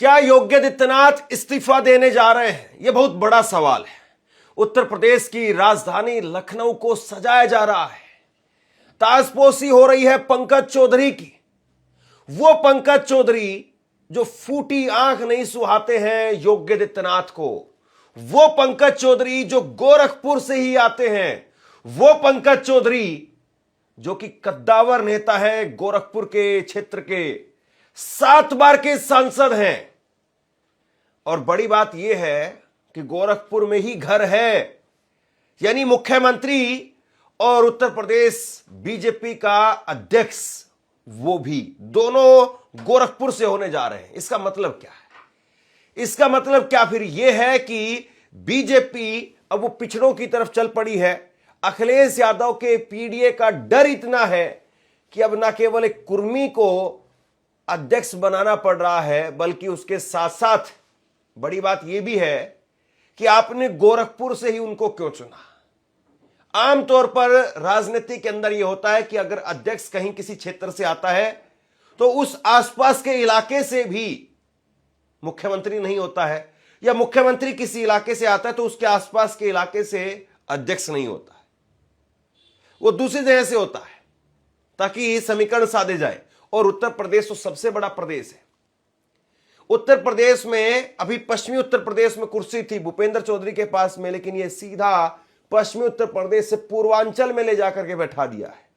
क्या योगी आदित्यनाथ इस्तीफा देने जा रहे हैं? यह बहुत बड़ा सवाल है। उत्तर प्रदेश की राजधानी लखनऊ को सजाया जा रहा है। ताजपोशी हो रही है पंकज चौधरी की। वो पंकज चौधरी जो फूटी आंख नहीं सुहाते हैं योगी आदित्यनाथ को। वो पंकज चौधरी जो गोरखपुर से ही आते हैं। वो पंकज चौधरी जो कि कद्दावर नेता है, गोरखपुर के क्षेत्र के 7 बार के सांसद हैं। और बड़ी बात यह है कि गोरखपुर में ही घर है, यानी मुख्यमंत्री और उत्तर प्रदेश बीजेपी का अध्यक्ष वो भी दोनों गोरखपुर से होने जा रहे हैं। इसका मतलब क्या है? इसका मतलब क्या फिर यह है कि बीजेपी अब वो पिछड़ों की तरफ चल पड़ी है। अखिलेश यादव के पीडीए का डर इतना है कि अब ना केवल एक कुर्मी को अध्यक्ष बनाना पड़ रहा है, बल्कि उसके साथ साथ बड़ी बात यह भी है कि आपने गोरखपुर से ही उनको क्यों चुना। आमतौर पर राजनीति के अंदर यह होता है कि अगर अध्यक्ष कहीं किसी क्षेत्र से आता है तो उस आसपास के इलाके से भी मुख्यमंत्री नहीं होता है, या मुख्यमंत्री किसी इलाके से आता है तो उसके आसपास के इलाके से अध्यक्ष नहीं होता है, वो दूसरी जगह से होता है ताकि समीकरण साधे जाए। और उत्तर प्रदेश तो सबसे बड़ा प्रदेश है। उत्तर प्रदेश में अभी पश्चिमी उत्तर प्रदेश में कुर्सी थी भूपेंद्र चौधरी के पास में, लेकिन यह सीधा पश्चिमी उत्तर प्रदेश से पूर्वांचल में ले जाकर के बैठा दिया है।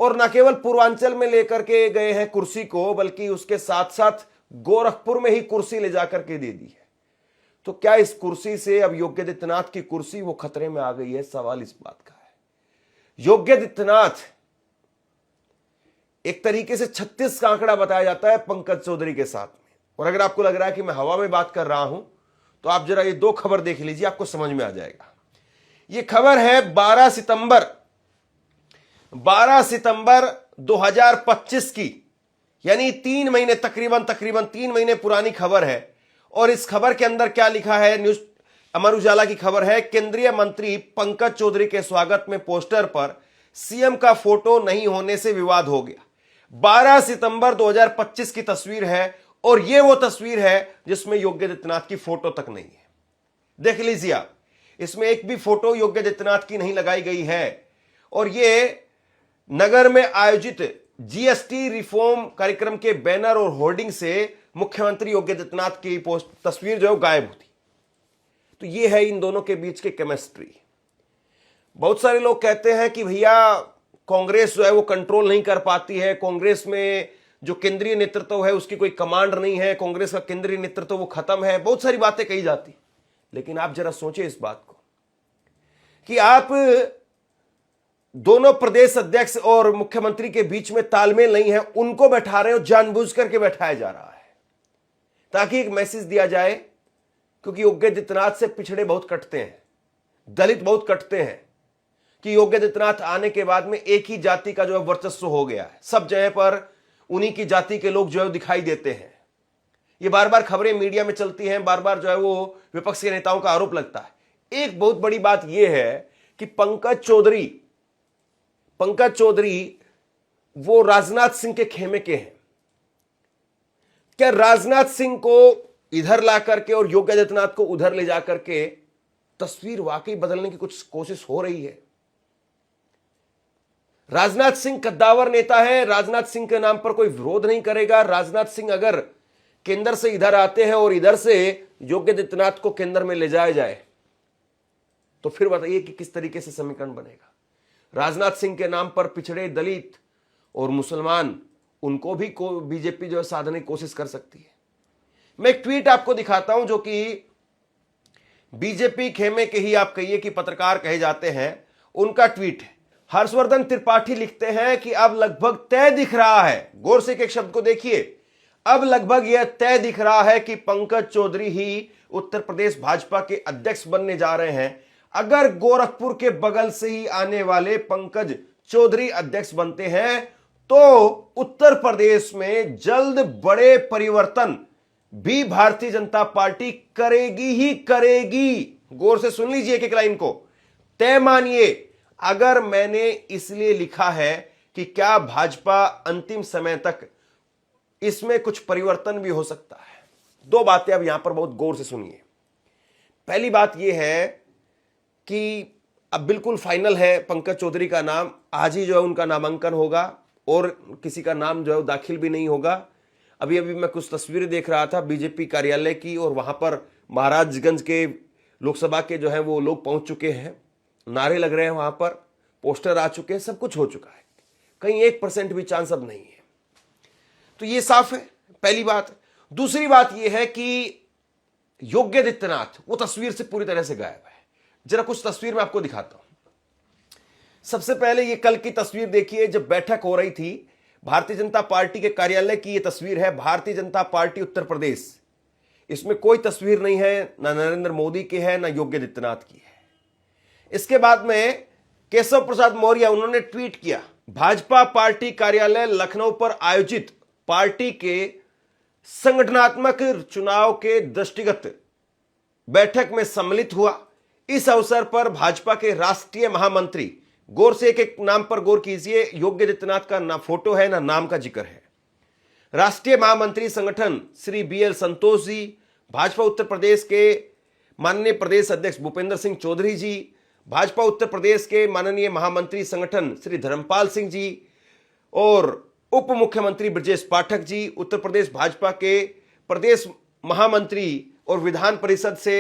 और न केवल पूर्वांचल में लेकर के गए हैं कुर्सी को, बल्कि उसके साथ साथ गोरखपुर में ही कुर्सी ले जाकर के दे दी है। तो क्या इस कुर्सी से अब योगी आदित्यनाथ की कुर्सी वो खतरे में आ गई है? सवाल इस बात का है। योगी आदित्यनाथ एक तरीके से 36 का आंकड़ा बताया जाता है पंकज चौधरी के साथ में। और अगर आपको लग रहा है कि मैं हवा में बात कर रहा हूं तो आप जरा ये 2 खबर देख लीजिए, आपको समझ में आ जाएगा। ये खबर है 12 सितंबर 2025 की, यानी 3 महीने तकरीबन 3 महीने पुरानी खबर है। और इस खबर के अंदर क्या लिखा है? न्यूज अमर उजाला की खबर है, केंद्रीय मंत्री पंकज चौधरी के स्वागत में पोस्टर पर सीएम का फोटो नहीं होने से विवाद हो गया। 12 सितंबर 2025 की तस्वीर है, और यह वो तस्वीर है जिसमें योगी आदित्यनाथ की फोटो तक नहीं है। देख लीजिए आप, इसमें एक भी फोटो योगी आदित्यनाथ की नहीं लगाई गई है। और यह नगर में आयोजित जीएसटी रिफॉर्म कार्यक्रम के बैनर और होर्डिंग से मुख्यमंत्री योगी आदित्यनाथ की तस्वीर जो है गायब होती। तो यह है इन दोनों के बीच की केमिस्ट्री। बहुत सारे लोग कहते हैं कि भैया कांग्रेस जो है वो कंट्रोल नहीं कर पाती है, कांग्रेस में जो केंद्रीय नेतृत्व है उसकी कोई कमांड नहीं है, कांग्रेस का केंद्रीय नेतृत्व वो खत्म है। बहुत सारी बातें कही जाती, लेकिन आप जरा सोचें इस बात को कि आप दोनों प्रदेश अध्यक्ष और मुख्यमंत्री के बीच में तालमेल नहीं है, उनको बैठा रहे हो, जानबूझ करके बैठाया जा रहा है ताकि एक मैसेज दिया जाए। क्योंकि योगी आदित्यनाथ से पिछड़े बहुत कटते हैं, दलित बहुत कटते हैं कि योगी आदित्यनाथ आने के बाद में एक ही जाति का जो है वर्चस्व हो गया है, सब जगह पर उन्हीं की जाति के लोग जो है दिखाई देते हैं। ये बार बार खबरें मीडिया में चलती हैं, बार बार जो है वो विपक्ष के नेताओं का आरोप लगता है। एक बहुत बड़ी बात यह है कि पंकज चौधरी वो राजनाथ सिंह के खेमे के हैं। क्या राजनाथ सिंह को इधर ला करके और योगी आदित्यनाथ को उधर ले जाकर के तस्वीर वाकई बदलने की कुछ कोशिश हो रही है? राजनाथ सिंह कद्दावर नेता है, राजनाथ सिंह के नाम पर कोई विरोध नहीं करेगा। राजनाथ सिंह अगर केंद्र से इधर आते हैं और इधर से योगी आदित्यनाथ को केंद्र में ले जाया जाए तो फिर बताइए कि किस तरीके से समीकरण बनेगा। राजनाथ सिंह के नाम पर पिछड़े दलित और मुसलमान, उनको भी बीजेपी जो है साधने की कोशिश कर सकती है। मैं एक ट्वीट आपको दिखाता हूं जो कि बीजेपी खेमे के ही आप कहिए कि पत्रकार कहे जाते हैं, उनका ट्वीट है। हर्षवर्धन त्रिपाठी लिखते हैं कि अब लगभग तय दिख रहा है, गौर से एक शब्द को देखिए, अब लगभग यह तय दिख रहा है कि पंकज चौधरी ही उत्तर प्रदेश भाजपा के अध्यक्ष बनने जा रहे हैं। अगर गोरखपुर के बगल से ही आने वाले पंकज चौधरी अध्यक्ष बनते हैं तो उत्तर प्रदेश में जल्द बड़े परिवर्तन भी भारतीय जनता पार्टी करेगी ही करेगी। गौर से सुन लीजिए एक लाइन को, तय मानिए। अगर मैंने इसलिए लिखा है कि क्या भाजपा अंतिम समय तक इसमें कुछ परिवर्तन भी हो सकता है। दो बातें अब यहां पर बहुत गौर से सुनिए। पहली बात यह है कि अब बिल्कुल फाइनल है, पंकज चौधरी का नाम आज ही जो है उनका नामांकन होगा और किसी का नाम जो है दाखिल भी नहीं होगा। अभी अभी मैं कुछ तस्वीरें देख रहा था बीजेपी कार्यालय की, और वहां पर महाराजगंज के लोकसभा के जो है वो लोग पहुंच चुके हैं, नारे लग रहे हैं, वहां पर पोस्टर आ चुके हैं, सब कुछ हो चुका है, कहीं 1% भी चांस अब नहीं है। तो ये साफ है, पहली बात। दूसरी बात यह है कि योगी आदित्यनाथ वो तस्वीर से पूरी तरह से गायब है। जरा कुछ तस्वीर मैं आपको दिखाता हूं। सबसे पहले ये कल की तस्वीर देखिए, जब बैठक हो रही थी भारतीय जनता पार्टी के कार्यालय की। ये तस्वीर है भारतीय जनता पार्टी उत्तर प्रदेश। इसमें कोई तस्वीर नहीं है, ना नरेंद्र मोदी की है, ना योगी आदित्यनाथ की है। इसके बाद में केशव प्रसाद मौर्य उन्होंने ट्वीट किया, भाजपा पार्टी कार्यालय लखनऊ पर आयोजित पार्टी के संगठनात्मक चुनाव के दृष्टिगत बैठक में सम्मिलित हुआ। इस अवसर पर भाजपा के राष्ट्रीय महामंत्री, गौर से एक एक नाम पर गौर कीजिए, योगी आदित्यनाथ का ना फोटो है ना नाम का जिक्र है। राष्ट्रीय महामंत्री संगठन श्री BL संतोष जी, भाजपा उत्तर प्रदेश के माननीय प्रदेश अध्यक्ष भूपेंद्र सिंह चौधरी जी, भाजपा उत्तर प्रदेश के माननीय महामंत्री संगठन श्री धर्मपाल सिंह जी, और उप मुख्यमंत्री ब्रजेश पाठक जी, उत्तर प्रदेश भाजपा के प्रदेश महामंत्री और विधान परिषद से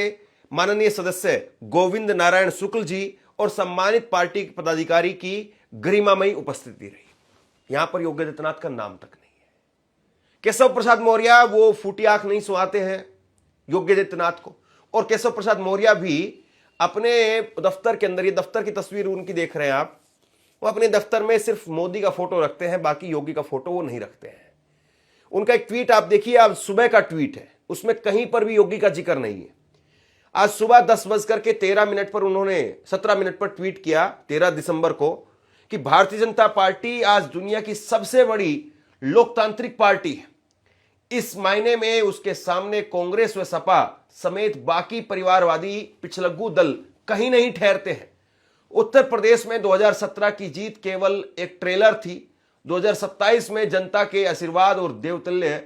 माननीय सदस्य गोविंद नारायण शुक्ल जी, और सम्मानित पार्टी के पदाधिकारी की गरिमामयी उपस्थिति रही। यहां पर योगी आदित्यनाथ का नाम तक नहीं है। केशव प्रसाद मौर्य वो फूटी आंख नहीं सुहाते हैं योगी आदित्यनाथ को, और केशव प्रसाद मौर्य भी अपने दफ्तर के अंदर, ये दफ्तर की तस्वीर उनकी देख रहे हैं आप, वो अपने दफ्तर में सिर्फ मोदी का फोटो रखते हैं, बाकी योगी का फोटो वो नहीं रखते हैं। उनका एक ट्वीट आप देखिए, आज सुबह का ट्वीट है, उसमें कहीं पर भी योगी का जिक्र नहीं है। आज सुबह 10:13 पर उन्होंने 17 मिनट पर ट्वीट किया 13 दिसंबर को कि भारतीय जनता पार्टी आज दुनिया की सबसे बड़ी लोकतांत्रिक पार्टी है। इस मायने में उसके सामने कांग्रेस व सपा समेत बाकी परिवारवादी पिछलग्गू दल कहीं नहीं ठहरते हैं। उत्तर प्रदेश में 2017 की जीत केवल एक ट्रेलर थी। 2027 में जनता के आशीर्वाद और देवतुल्य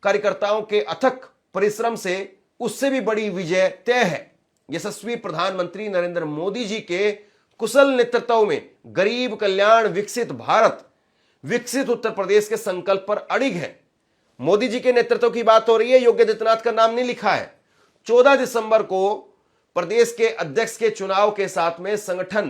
कार्यकर्ताओं के अथक परिश्रम से उससे भी बड़ी विजय तय है। यशस्वी प्रधानमंत्री नरेंद्र मोदी जी के कुशल नेतृत्व में गरीब कल्याण विकसित भारत, विकसित उत्तर प्रदेश के संकल्प पर अड़िग है। मोदी जी के नेतृत्व की बात हो रही है, योगी आदित्यनाथ का नाम नहीं लिखा है। 14 दिसंबर को प्रदेश के अध्यक्ष के चुनाव के साथ में संगठन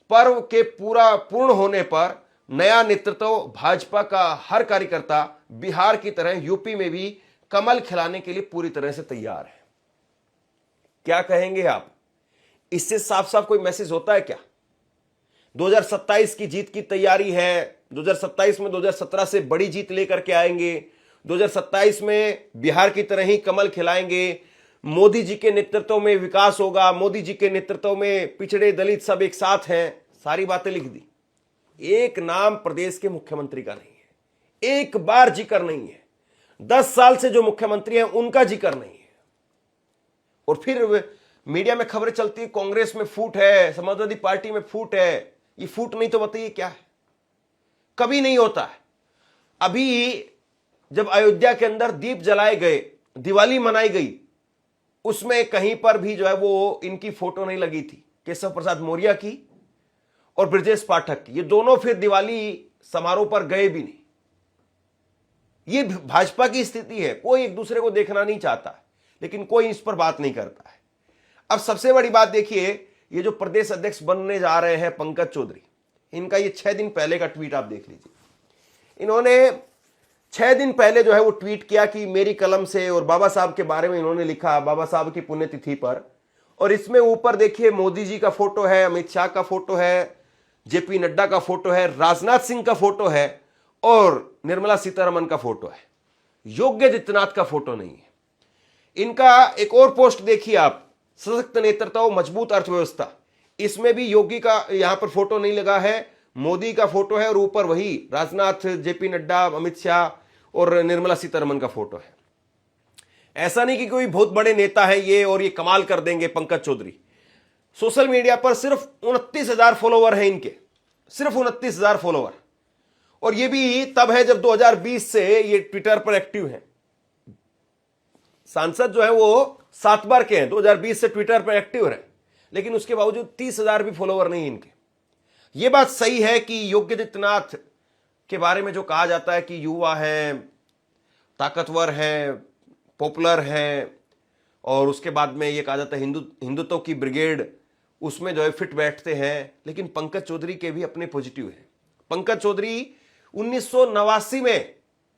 पर्व के पूर्ण होने पर नया नेतृत्व भाजपा का हर कार्यकर्ता बिहार की तरह यूपी में भी कमल खिलाने के लिए पूरी तरह से तैयार है। क्या कहेंगे आप? इससे साफ साफ कोई मैसेज होता है क्या? 2027 की जीत की तैयारी है। 2027 में 2017 से बड़ी जीत लेकर के आएंगे। 2027 में बिहार की तरह ही कमल खिलाएंगे। मोदी जी के नेतृत्व में विकास होगा, मोदी जी के नेतृत्व में पिछड़े दलित सब एक साथ हैं। सारी बातें लिख दी। एक नाम प्रदेश के मुख्यमंत्री का नहीं है, एक बार जिक्र नहीं है। 10 साल से जो मुख्यमंत्री हैं उनका जिक्र नहीं है। और फिर मीडिया में खबरें चलती है कांग्रेस में फूट है, समाजवादी पार्टी में फूट है। ये फूट नहीं तो बताइए क्या है? कभी नहीं होता है। अभी जब अयोध्या के अंदर दीप जलाए गए, दिवाली मनाई गई, उसमें कहीं पर भी जो है वो इनकी फोटो नहीं लगी थी, केशव प्रसाद मौर्य की और ब्रजेश पाठक की। ये दोनों फिर दिवाली समारोह पर गए भी नहीं। ये भाजपा की स्थिति है। कोई एक दूसरे को देखना नहीं चाहता है, लेकिन कोई इस पर बात नहीं करता है। अब सबसे बड़ी बात देखिए, ये जो प्रदेश अध्यक्ष बनने जा रहे हैं पंकज चौधरी, इनका ये 6 दिन पहले का ट्वीट आप देख लीजिए। इन्होंने 6 दिन पहले जो है वो ट्वीट किया कि मेरी कलम से, और बाबा साहब के बारे में इन्होंने लिखा, बाबा साहब की पुण्यतिथि पर। और इसमें ऊपर देखिए मोदी जी का फोटो है, अमित शाह का फोटो है, जेपी नड्डा का फोटो है, राजनाथ सिंह का फोटो है और निर्मला सीतारमण का फोटो है। योगी आदित्यनाथ का फोटो नहीं है। इनका एक और पोस्ट देखिए आप, सशक्त नेतृत्व मजबूत अर्थव्यवस्था। इसमें भी योगी का यहां पर फोटो नहीं लगा है, मोदी का फोटो है और ऊपर वही राजनाथ, जेपी नड्डा, अमित शाह और निर्मला सीतारमण का फोटो है। ऐसा नहीं कि कोई बहुत बड़े नेता है ये और ये कमाल कर देंगे पंकज चौधरी। सोशल मीडिया पर सिर्फ 29,000 फॉलोवर हैं इनके, सिर्फ 29,000 फॉलोवर। और ये भी तब है जब 2020 से ये ट्विटर पर एक्टिव है। सांसद जो है वो 7 बार के हैं, 2020 से ट्विटर पर एक्टिव रहे, लेकिन उसके बावजूद 30,000 भी फॉलोवर नहीं इनके। ये बात सही है कि योगी आदित्यनाथ के बारे में जो कहा जाता है कि युवा है, ताकतवर है, पॉपुलर है, और उसके बाद में ये कहा जाता है हिंदुत्व की ब्रिगेड उसमें जो है फिट बैठते हैं, लेकिन पंकज चौधरी के भी अपने पॉजिटिव हैं। पंकज चौधरी 1989 में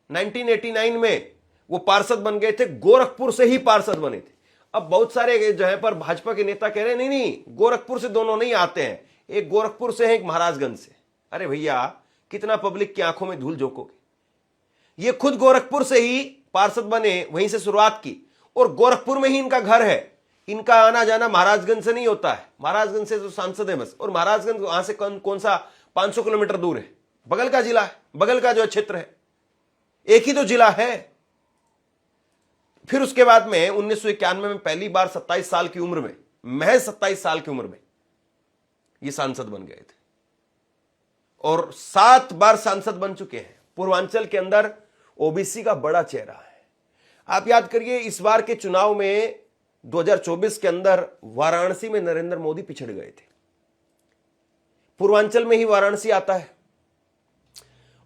1989 में वो पार्षद बन गए थे, गोरखपुर से ही पार्षद बने थे। अब बहुत सारे जो है पर भाजपा के नेता कह रहे हैं नहीं गोरखपुर से दोनों नहीं आते हैं, एक गोरखपुर से है, एक महाराजगंज से। अरे भैया, कितना पब्लिक की आंखों में धूल झोंकोगे। ये खुद गोरखपुर से ही पार्षद बने, वहीं से शुरुआत की, और गोरखपुर में ही इनका घर है। इनका आना जाना महाराजगंज से नहीं होता है, महाराजगंज से तो सांसद है बस, और महाराजगंज वहां से कौन सा 500 किलोमीटर दूर है, बगल का जिला है, बगल का जो क्षेत्र है, एक ही तो जिला है। फिर उसके बाद में 1991 में पहली बार 27 साल की उम्र में, महज 27 साल की उम्र में ये सांसद बन गए थे, और 7 बार सांसद बन चुके हैं। पूर्वांचल के अंदर ओबीसी का बड़ा चेहरा है। आप याद करिए, इस बार के चुनाव में 2024 के अंदर वाराणसी में नरेंद्र मोदी पिछड़ गए थे। पूर्वांचल में ही वाराणसी आता है,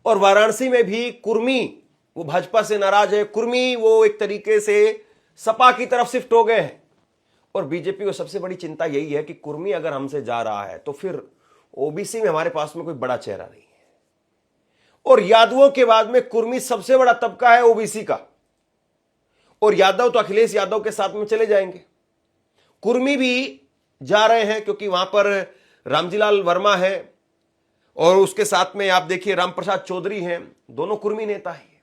और वाराणसी में भी कुर्मी वो भाजपा से नाराज है, कुर्मी वो एक तरीके से सपा की तरफ शिफ्ट हो गए हैं। और बीजेपी को सबसे बड़ी चिंता यही है कि कुर्मी अगर हमसे जा रहा है तो फिर ओबीसी में हमारे पास में कोई बड़ा चेहरा नहीं है, और यादवों के बाद में कुर्मी सबसे बड़ा तबका है ओबीसी का, और यादव तो अखिलेश यादव के साथ में चले जाएंगे। कुर्मी भी जा रहे हैं क्योंकि वहां पर रामजीलाल वर्मा है, और उसके साथ में आप देखिए रामप्रसाद चौधरी हैं, दोनों कुर्मी नेता हैं।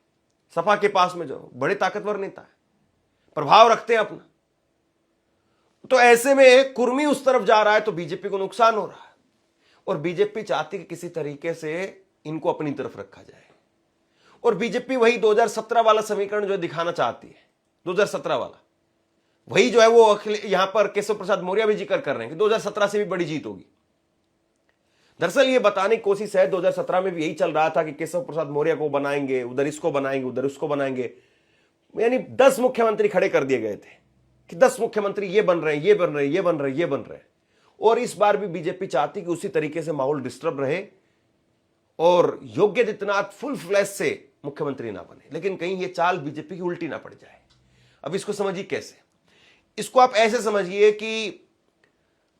सपा के पास में जो बड़े ताकतवर नेता है, प्रभाव रखते हैं अपना। तो ऐसे में कुर्मी उस तरफ जा रहा है तो बीजेपी को नुकसान हो रहा है, और बीजेपी चाहती कि किसी तरीके से इनको अपनी तरफ रखा जाए। और बीजेपी वही 2017 वाला समीकरण जो दिखाना चाहती है, 2017 वाला वही जो है वो यहां पर केशव प्रसाद मौर्य भी जिक्र कर रहे हैं कि 2017 से भी बड़ी जीत होगी। दरअसल ये बताने की कोशिश है, 2017 में भी यही चल रहा था कि केशव प्रसाद मौर्य को बनाएंगे, उधर इसको बनाएंगे, उधर उसको बनाएंगे, यानी 10 मुख्यमंत्री खड़े कर दिए गए थे कि 10 मुख्यमंत्री ये बन रहे हैं, ये बन रहे हैं, ये बन रहे हैं, ये बन रहे हैं। और इस बार भी बीजेपी चाहती कि उसी तरीके से माहौल डिस्टर्ब रहे और योगी आदित्यनाथ फुल फ्लैश से मुख्यमंत्री ना बने, लेकिन कहीं ये चाल बीजेपी की उल्टी ना पड़ जाए। अब इसको समझिए कैसे। इसको आप ऐसे समझिए कि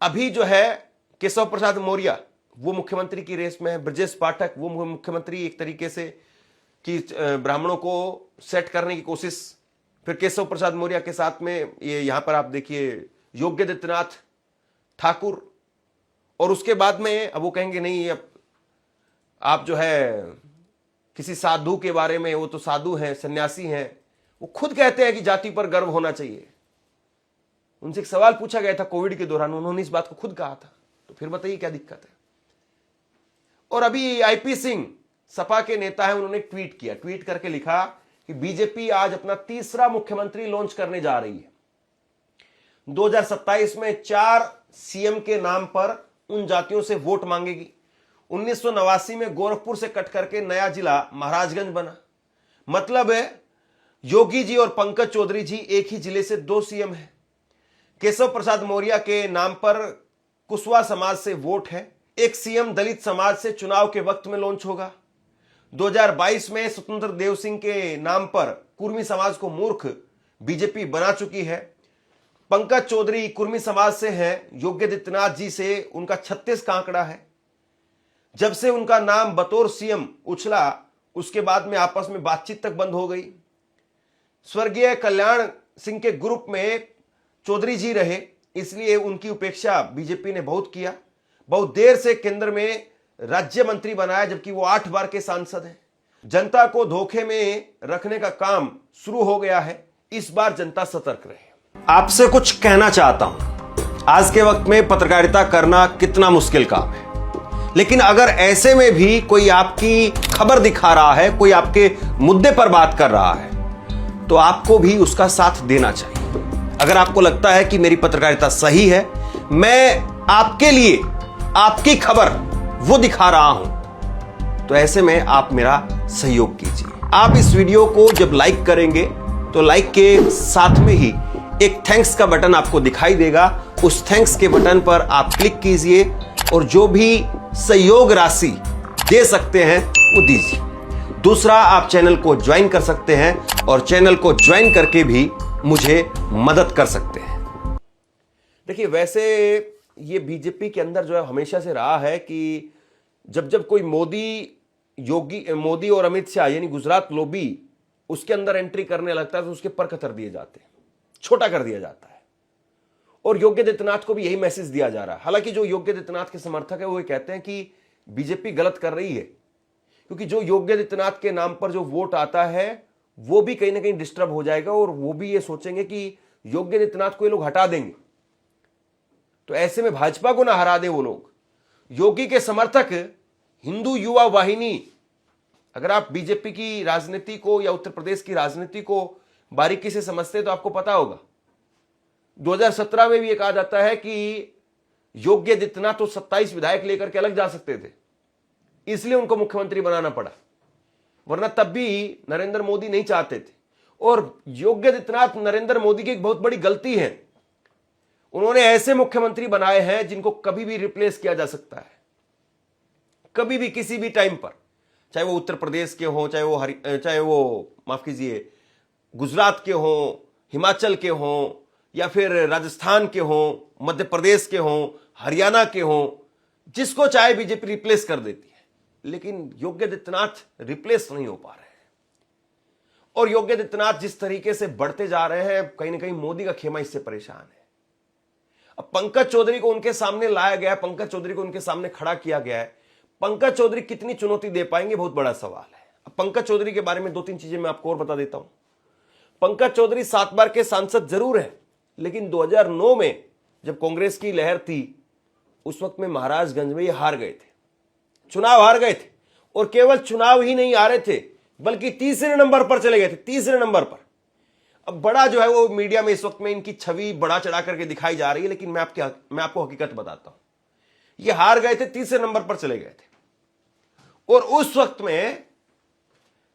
अभी जो है केशव प्रसाद मौर्य वो मुख्यमंत्री की रेस में है, ब्रजेश पाठक वो मुख्यमंत्री एक तरीके से कि ब्राह्मणों को सेट करने की कोशिश, फिर केशव प्रसाद मौर्य के साथ में ये यहां पर आप देखिए योगी आदित्यनाथ ठाकुर, और उसके बाद में अब वो कहेंगे नहीं अब आप जो है किसी साधु के बारे में, वो तो साधु हैं, सन्यासी हैं, वो खुद कहते हैं कि जाति पर गर्व होना चाहिए। उनसे एक सवाल पूछा गया था कोविड के दौरान, उन्होंने इस बात को खुद कहा था, तो फिर बताइए क्या दिक्कत है। और अभी आईपी सिंह सपा के नेता है, उन्होंने ट्वीट किया, ट्वीट करके लिखा कि बीजेपी आज अपना तीसरा मुख्यमंत्री लॉन्च करने जा रही है। 2027 में 4 सीएम के नाम पर उन जातियों से वोट मांगेगी। 1989 में गोरखपुर से कट करके नया जिला महाराजगंज बना। मतलब है योगी जी और पंकज चौधरी जी एक ही जिले से 2 सीएम हैं। केशव प्रसाद मौर्य के नाम पर कुशवाहा समाज से वोट है। एक सीएम दलित समाज से चुनाव के वक्त में लॉन्च होगा। 2022 में स्वतंत्र देव सिंह के नाम पर कुर्मी समाज को मूर्ख बीजेपी बना चुकी है। पंकज चौधरी कुर्मी समाज से हैं, योगी आदित्यनाथ जी से उनका 36 का आंकड़ा है। जब से उनका नाम बतौर सीएम उछला उसके बाद में आपस में बातचीत तक बंद हो गई। स्वर्गीय कल्याण सिंह के ग्रुप में चौधरी जी रहे, इसलिए उनकी उपेक्षा बीजेपी ने बहुत किया। बहुत देर से केंद्र में राज्य मंत्री बनाया, जबकि वो 8 बार के सांसद हैं। जनता को धोखे में रखने का काम शुरू हो गया है। इस बार जनता सतर्क रहे। आपसे कुछ कहना चाहता हूं। आज के वक्त में पत्रकारिता करना कितना मुश्किल काम है, लेकिन अगर ऐसे में भी कोई आपकी खबर दिखा रहा है, कोई आपके मुद्दे पर बात कर रहा है, तो आपको भी उसका साथ देना चाहिए। अगर आपको लगता है कि मेरी पत्रकारिता सही है, मैं आपके लिए आपकी खबर वो दिखा रहा हूं, तो ऐसे में आप मेरा सहयोग कीजिए। आप इस वीडियो को जब लाइक करेंगे तो लाइक के साथ में ही एक थैंक्स का बटन आपको दिखाई देगा। उस थैंक्स के बटन पर आप क्लिक कीजिए और जो भी सहयोग राशि दे सकते हैं वो दीजिए। दूसरा, आप चैनल को ज्वाइन कर सकते हैं और चैनल को ज्वाइन करके भी मुझे मदद कर सकते हैं। देखिए, वैसे ये बीजेपी के अंदर जो है हमेशा से रहा है कि जब जब कोई मोदी और अमित शाह यानी गुजरात लॉबी उसके अंदर एंट्री करने लगता है तो उसके पर कतर दिए जाते हैं, छोटा कर दिया जाता है। और योगी आदित्यनाथ को भी यही मैसेज दिया जा रहा है। हालांकि जो योगी आदित्यनाथ के समर्थक है वो ये कहते हैं कि बीजेपी गलत कर रही है, क्योंकि जो योगी आदित्यनाथ के नाम पर जो वोट आता है वो भी कहीं ना कहीं डिस्टर्ब हो जाएगा और वो भी ये सोचेंगे कि योगी आदित्यनाथ को ये लोग हटा देंगे, तो ऐसे में भाजपा को ना हरा दे वो लोग। योगी के समर्थक हिंदू युवा वाहिनी, अगर आप बीजेपी की राजनीति को या उत्तर प्रदेश की राजनीति को बारीकी से समझते तो आपको पता होगा 2017 में भी ये कहा जाता है कि योगी आदित्यनाथ तो 27 विधायक लेकर के अलग जा सकते थे, इसलिए उनको मुख्यमंत्री बनाना पड़ा, वरना तब भी नरेंद्र मोदी नहीं चाहते थे। और योगी आदित्यनाथ नरेंद्र मोदी की एक बहुत बड़ी गलती है, उन्होंने ऐसे मुख्यमंत्री बनाए हैं जिनको कभी भी रिप्लेस किया जा सकता है, कभी भी किसी भी टाइम पर, चाहे वो उत्तर प्रदेश के हों, चाहे वो माफ कीजिए गुजरात के हों, हिमाचल के हों, या फिर राजस्थान के हों, मध्य प्रदेश के हों, हरियाणा के हों, जिसको चाहे बीजेपी रिप्लेस कर देती है। लेकिन योगी आदित्यनाथ रिप्लेस नहीं हो पा रहे हैं। और योगी आदित्यनाथ जिस तरीके से बढ़ते जा रहे हैं, कहीं ना कहीं मोदी का खेमा इससे परेशान है। अब पंकज चौधरी को उनके सामने लाया गया, पंकज चौधरी को उनके सामने खड़ा किया गया है। पंकज चौधरी कितनी चुनौती दे पाएंगे, बहुत बड़ा सवाल है। अब पंकज चौधरी के बारे में 2-3 चीजें मैं आपको और बता देता हूं। पंकज चौधरी 7 बार के सांसद जरूर है, लेकिन 2009 में जब कांग्रेस की लहर थी, उस वक्त में महाराजगंज में ये हार गए थे, चुनाव हार गए थे। और केवल चुनाव ही नहीं हारे थे, बल्कि तीसरे नंबर पर चले गए थे, तीसरे नंबर पर। अब बड़ा जो है वो मीडिया में इस वक्त में इनकी छवि बढ़ा चढ़ा करके दिखाई जा रही है, लेकिन मैं आपको हकीकत बताता हूं। ये हार गए थे, तीसरे नंबर पर चले गए थे। और उस वक्त में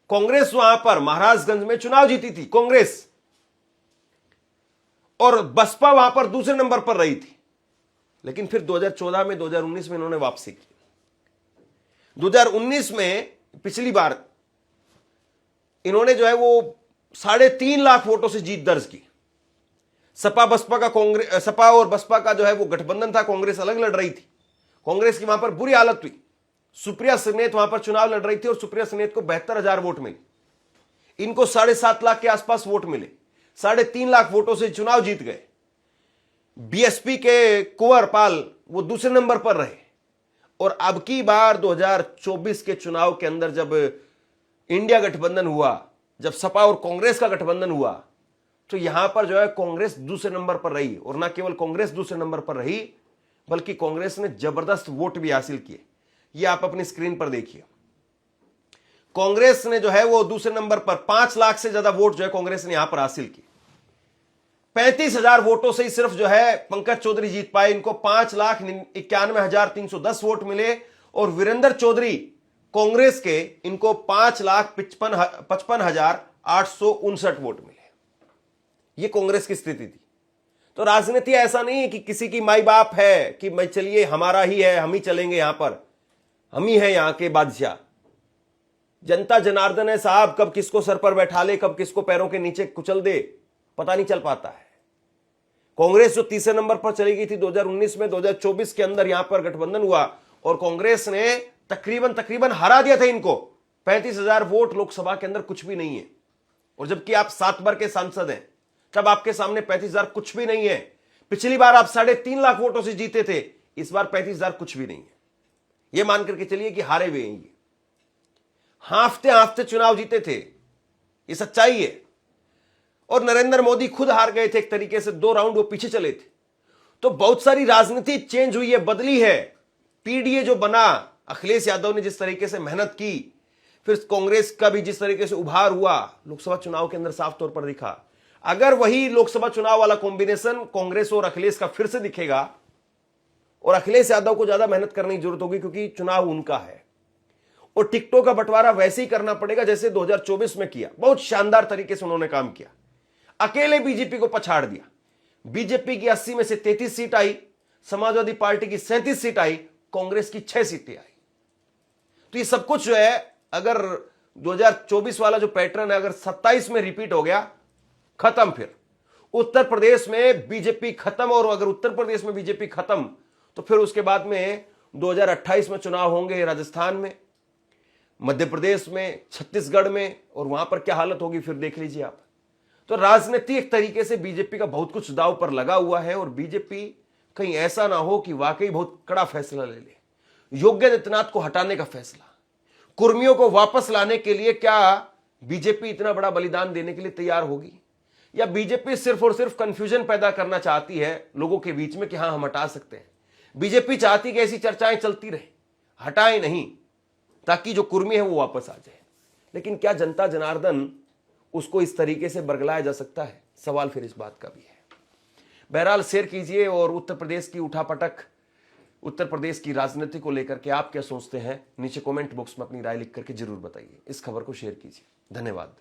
कांग्रेस वहां पर महाराजगंज में चुनाव जीती थी, कांग्रेस, और बसपा वहां पर दूसरे नंबर पर रही थी। लेकिन फिर 2014 में, 2019 में इन्होंने वापसी की। 2019 में पिछली बार इन्होंने जो है वो 3.5 लाख वोटों से जीत दर्ज की। सपा और बसपा का जो है वो गठबंधन था, कांग्रेस अलग लड़ रही थी। कांग्रेस की वहां पर बुरी हालत हुई। सुप्रिया सनेत वहां पर चुनाव लड़ रही थी और सुप्रिया सनेत को 72,000 वोट मिले, इनको 7.5 लाख के आसपास वोट मिले, 3.5 लाख वोटों से चुनाव जीत गए। बीएसपी के कुंवर पाल वो दूसरे नंबर पर रहे। और अब की बार 2024 के चुनाव के अंदर जब इंडिया गठबंधन हुआ, जब सपा और कांग्रेस का गठबंधन हुआ, तो यहां पर जो है कांग्रेस दूसरे नंबर पर रही। और ना केवल कांग्रेस दूसरे नंबर पर रही, बल्कि कांग्रेस ने जबरदस्त वोट भी हासिल किए। ये आप अपनी स्क्रीन पर देखिए, कांग्रेस ने जो है वो दूसरे नंबर पर 5 लाख से ज्यादा वोट जो है कांग्रेस ने यहां पर हासिल किए। 35,000 वोटों से ही सिर्फ जो है पंकज चौधरी जीत पाए, इनको 5,91,310 वोट मिले। और वीरेंद्र चौधरी कांग्रेस के, इनको 5,55,859 वोट मिले। ये कांग्रेस की स्थिति थी। तो राजनीति ऐसा नहीं है कि किसी की माई बाप है कि मैं चलिए हमारा ही है, हम ही चलेंगे, यहां पर हम ही हैं यहां के बादशाह। जनता जनार्दन है साहब, कब किसको सर पर बैठा ले, कब किसको पैरों के नीचे कुचल दे, पता नहीं चल पाता है। कांग्रेस जो तीसरे नंबर पर चली गई थी 2019 में, 2024 के अंदर यहां पर गठबंधन हुआ और कांग्रेस ने तकरीबन हरा दिया था इनको। 35,000 वोट लोकसभा के अंदर कुछ भी नहीं है। और जबकि आप 7 बार के सांसद हैं, तब आपके सामने 35,000 कुछ भी नहीं है। पिछली बार आप 3.5 लाख वोटों से जीते थे, इस बार 35,000 कुछ भी नहीं है। यह मान करके चलिए कि हारे हुए हैं। हाफते हाफते चुनाव जीते थे, यह सच्चाई है। और नरेंद्र मोदी खुद हार गए थे एक तरीके से, 2 राउंड वो पीछे चले थे। तो बहुत सारी राजनीति चेंज हुई है, बदली है। पीडीए जो बना, अखिलेश यादव ने जिस तरीके से मेहनत की, फिर कांग्रेस का भी जिस तरीके से उभार हुआ, लोकसभा चुनाव के अंदर साफ तौर पर दिखा। अगर वही लोकसभा चुनाव वाला कॉम्बिनेशन कांग्रेस और अखिलेश का फिर से दिखेगा, और अखिलेश यादव को ज्यादा मेहनत करने की जरूरत होगी क्योंकि चुनाव उनका है। और टिकटों का बंटवारा वैसे ही करना पड़ेगा जैसे 2024 में किया। बहुत शानदार तरीके से उन्होंने काम किया। अकेले बीजेपी को पछाड़ दिया। बीजेपी की 80 में से 33 सीट आई, समाजवादी पार्टी की 37 सीट आई, कांग्रेस की 6 सीटें आई। तो ये सब कुछ जो है, अगर 2024 वाला जो पैटर्न है अगर 27 में रिपीट हो गया, खत्म। फिर उत्तर प्रदेश में बीजेपी खत्म, और अगर उत्तर प्रदेश में बीजेपी खत्म तो फिर उसके बाद में 2028 में चुनाव होंगे राजस्थान में, मध्य प्रदेश में, छत्तीसगढ़ में, और वहां पर क्या हालत होगी फिर देख लीजिए आप। तो राजनीतिक तरीके से बीजेपी का बहुत कुछ दांव पर लगा हुआ है, और बीजेपी कहीं ऐसा ना हो कि वाकई बहुत कड़ा फैसला ले ले। योगी आदित्यनाथ को हटाने का फैसला, कुर्मियों को वापस लाने के लिए क्या बीजेपी इतना बड़ा बलिदान देने के लिए तैयार होगी, या बीजेपी सिर्फ और सिर्फ कंफ्यूजन पैदा करना चाहती है लोगों के बीच में कि हां हम हटा सकते हैं। बीजेपी चाहती कि ऐसी चर्चाएं चलती रहे, हटाएं नहीं, ताकि जो कुर्मी है वो वापस आ जाए। लेकिन क्या जनता जनार्दन उसको इस तरीके से बरगलाया जा सकता है? सवाल फिर इस बात का भी है। बहरहाल शेयर कीजिए, और उत्तर प्रदेश की उठापटक, उत्तर प्रदेश की राजनीति को लेकर के आप क्या सोचते हैं, नीचे कमेंट बॉक्स में अपनी राय लिख करके जरूर बताइए। इस खबर को शेयर कीजिए। धन्यवाद।